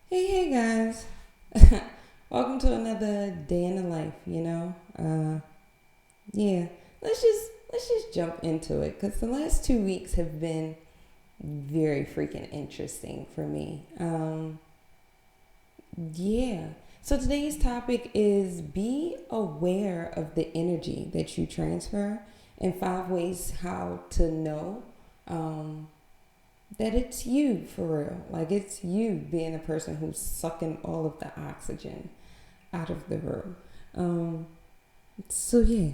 Hey guys. Welcome to another day in the life, Yeah, let's just jump into it cuz the last 2 weeks have been very freaking interesting for me. Yeah. So today's topic is be aware of the energy that you transfer and 5 ways how to know um that it's you for real. Like it's you being the person who's sucking all of the oxygen out of the room. Um, so yeah,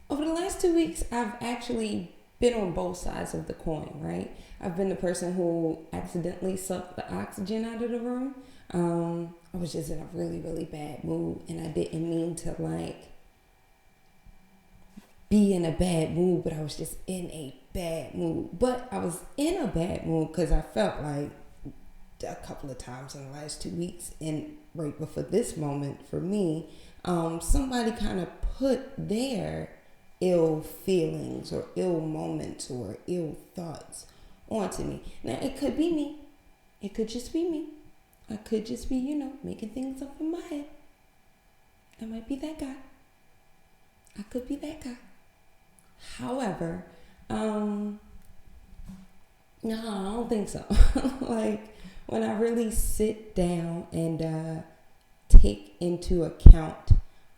over the last 2 weeks, I've actually been on both sides of the coin. Right, I've been the person who accidentally sucked the oxygen out of the room. I was just in a really really bad mood, and I didn't mean to be in a bad mood, but I was just in a bad mood. But I was in a bad mood because I felt like a couple of times in the last 2 weeks, and right before this moment for me, somebody kind of put their ill feelings or ill moments or ill thoughts onto me. Now, it could be me. It could just be me. I could just be, making things up in my head. I might be that guy. I could be that guy. However, no, I don't think so. Like when I really sit down and take into account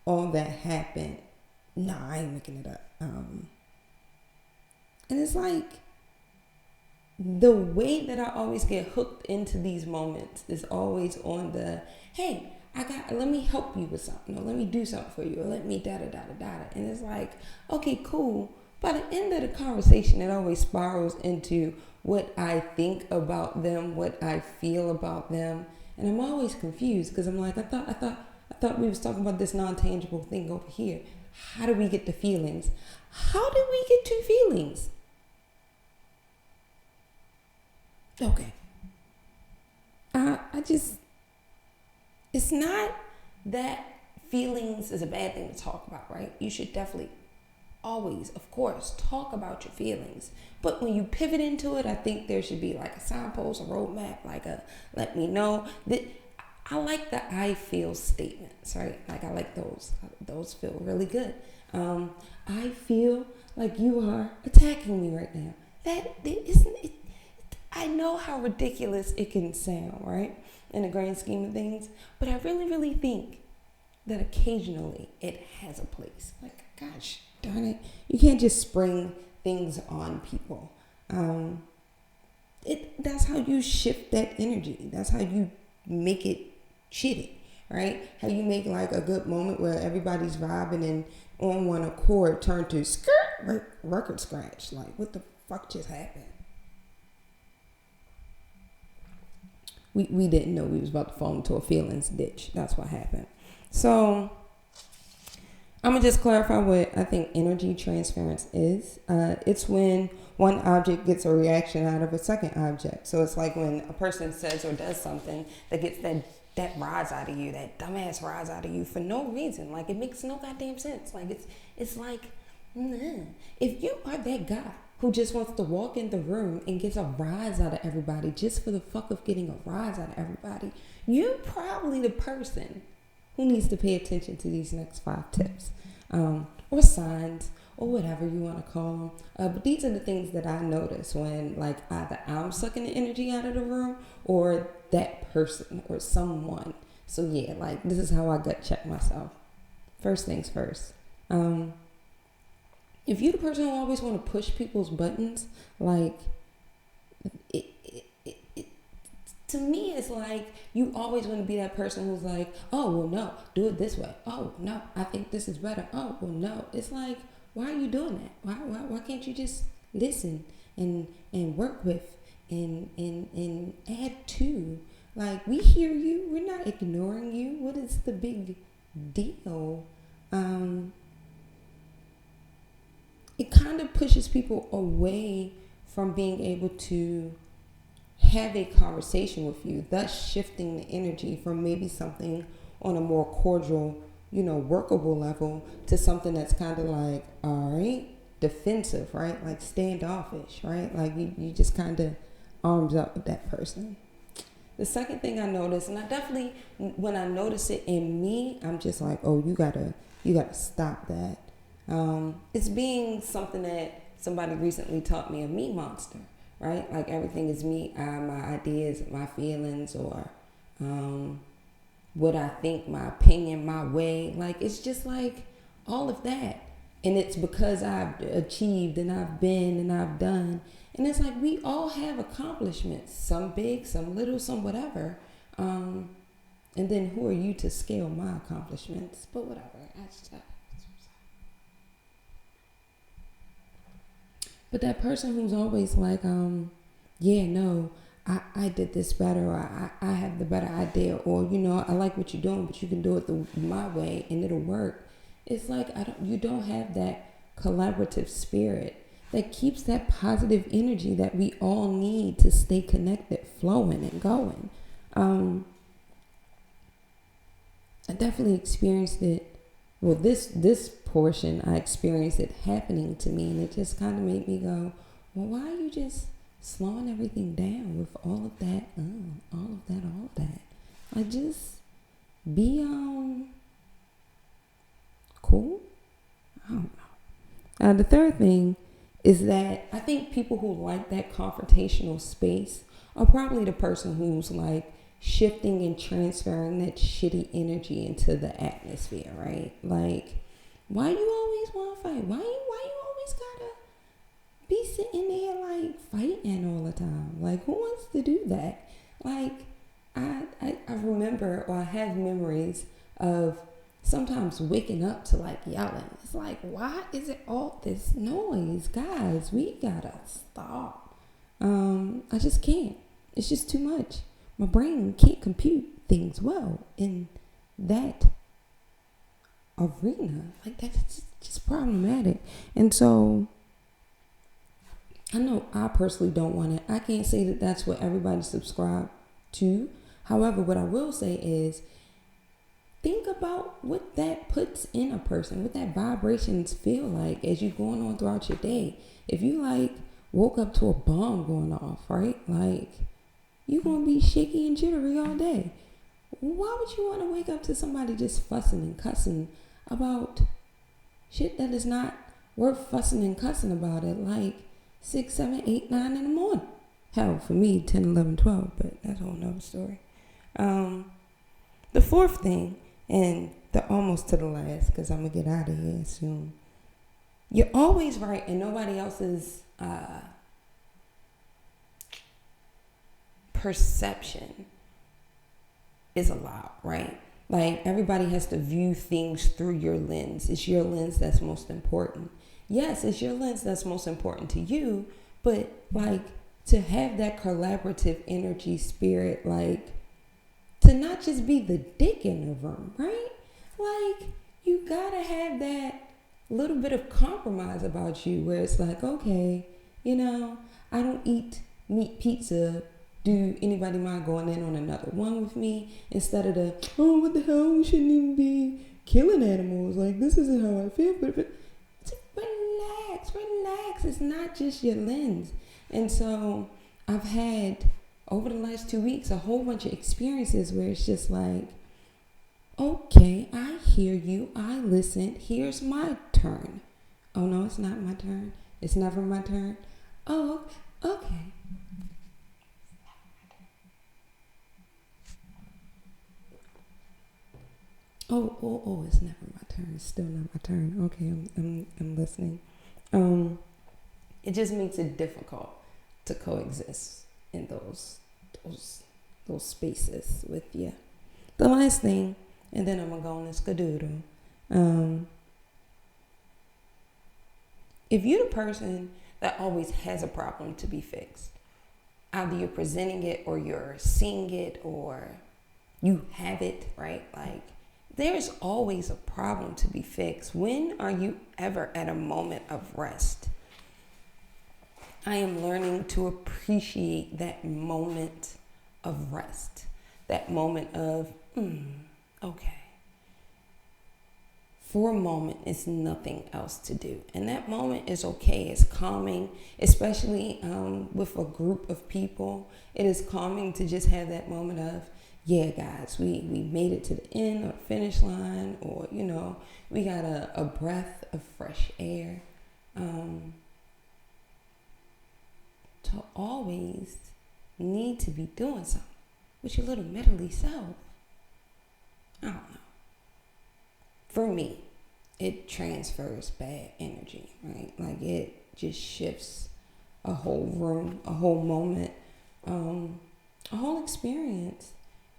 all that happened, nah, I ain't making it up. And it's like the way that I always get hooked into these moments is always on the hey, let me help you with something, or let me do something for you, or let me da da da da da. And it's like, okay, cool. By the end of the conversation, it always spirals into what I think about them, what I feel about them, and I'm always confused because I'm like, I thought we was talking about this non-tangible thing over here. How do we get to feelings? How did we get to feelings? Okay, I just it's not that feelings is a bad thing to talk about, right? You should definitely always, of course, talk about your feelings. But when you pivot into it, I think there should be like a signpost, a roadmap, like a let me know that I like the I feel statements, right? Like I like those. Those feel really good. I feel like you are attacking me right now. That isn't it. I know how ridiculous it can sound, right? In the grand scheme of things, but I really, really think that occasionally it has a place. Like, gosh, darn it, you can't just spring things on people. That's how you shift that energy. That's how you make it shitty, right? How you make like a good moment where everybody's vibing and on one accord turn to skirt record scratch. Like, what the fuck just happened? We didn't know we was about to fall into a feelings ditch. That's what happened. So I'm gonna just clarify what I think energy transference is. It's when one object gets a reaction out of a second object. So it's like when a person says or does something that gets that rise out of you, that dumbass rise out of you for no reason. Like it makes no goddamn sense. Like it's like, nah. If you are that guy who just wants to walk in the room and gets a rise out of everybody just for the fuck of getting a rise out of everybody, you're probably the person who needs to pay attention to these next 5 tips, or signs, or whatever you want to call them. But these are the things that I notice when, like, either I'm sucking the energy out of the room or that person or someone. So yeah, like this is how I gut check myself. First things first. If you're the person who always want to push people's buttons, like it to me it's like you always want to be that person who's like, oh well no, do it this way. Oh no, I think this is better. Oh well no. It's like, why are you doing that? Why can't you just listen and work with and add to? Like, we hear you, we're not ignoring you. What is the big deal? It kind of pushes people away from being able to have a conversation with you, thus shifting the energy from maybe something on a more cordial, workable level to something that's kind of like, all right, defensive, right? Like standoffish, right? Like you just kind of arms up with that person. The second thing I noticed, and I definitely, when I notice it in me, I'm just like, oh, you gotta stop that. It's being something that somebody recently taught me, a me monster, right? Like everything is me, my ideas, my feelings, or what I think, my opinion, my way. Like it's just like all of that. And it's because I've achieved and I've been and I've done. And it's like we all have accomplishments, some big, some little, some whatever. And then who are you to scale my accomplishments? But whatever. But that person who's always like, yeah, no, I did this better, or I have the better idea, or I like what you're doing, but you can do it my way and it'll work. It's like you don't have that collaborative spirit that keeps that positive energy that we all need to stay connected, flowing and going. I definitely experienced it. Well, this portion, I experienced it happening to me, and it just kind of made me go, well, why are you just slowing everything down with all of that? All of that. Like, just be cool. I don't know. The third thing is that I think people who like that confrontational space are probably the person who's like shifting and transferring that shitty energy into the atmosphere, right? Like, why you always want to fight? Why you always gotta be sitting there like fighting all the time? Like, who wants to do that? Like, I remember, or I have memories of sometimes waking up to like yelling. It's like, why is it all this noise? Guys, we gotta stop. I just can't. It's just too much. My brain can't compute things well in that arena. Like, that's just problematic. And so I know I personally don't want it. I can't say that that's what everybody subscribe to. However, what I will say is, think about what that puts in a person, what that vibrations feel like as you're going on throughout your day. If you like woke up to a bomb going off, right? Like, you're going to be shaky and jittery all day. Why would you want to wake up to somebody just fussing and cussing about shit that is not worth fussing and cussing about at like 6, 7, 8, 9 in the morning? Hell, for me, 10, 11, 12, but that's a whole nother story. The fourth thing, and the almost to the last, because I'm going to get out of here soon. You're always right, and nobody else's perception is allowed, right? Like, everybody has to view things through your lens. It's your lens that's most important. Yes, it's your lens that's most important to you, but like, to have that collaborative energy spirit, like, to not just be the dick in the room, right? Like, you gotta have that little bit of compromise about you where it's like, okay, I don't eat meat pizza. Do anybody mind going in on another one with me? Instead of the, oh, what the hell, we shouldn't even be killing animals. Like, this isn't how I feel. But relax. It's not just your lens. And so I've had, over the last 2 weeks, a whole bunch of experiences where it's just like, okay, I hear you. I listened. Here's my turn. Oh, no, it's not my turn. It's never my turn. Oh, okay. Oh, it's never my turn. It's still not my turn. Okay, I'm listening. It just makes it difficult to coexist in those spaces with you. The last thing, and then I'm gonna go on this skadoodle. If you're the person that always has a problem to be fixed, either you're presenting it or you're seeing it or you have it, right? Like, there's always a problem to be fixed. When are you ever at a moment of rest? I am learning to appreciate that moment of rest, that moment of, okay. for a moment, it's nothing else to do. And that moment is okay. It's calming, especially with a group of people. It is calming to just have that moment of, yeah, guys, we made it to the end or finish line, or, we got a breath of fresh air. To always need to be doing something with your little meddly self. I don't know. For me, it transfers bad energy, right? Like it just shifts a whole room, a whole moment, a whole experience.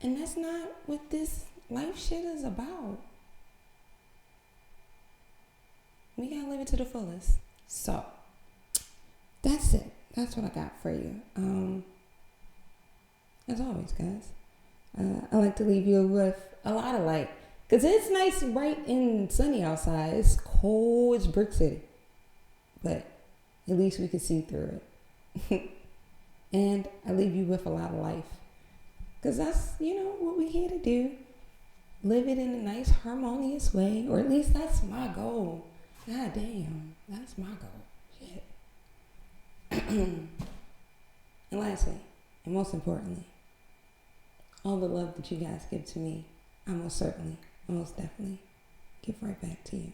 And that's not what this life shit is about. We gotta live it to the fullest. So, that's it. That's what I got for you. As always, guys, I like to leave you with a lot of light. Because it's nice, bright, and sunny outside. It's cold as Brick City. But at least we can see through it. And I leave you with a lot of life. Because that's, what we're here to do. Live it in a nice, harmonious way. Or at least that's my goal. God damn. That's my goal. Shit. And lastly, and most importantly, all the love that you guys give to me, I most definitely give right back to you.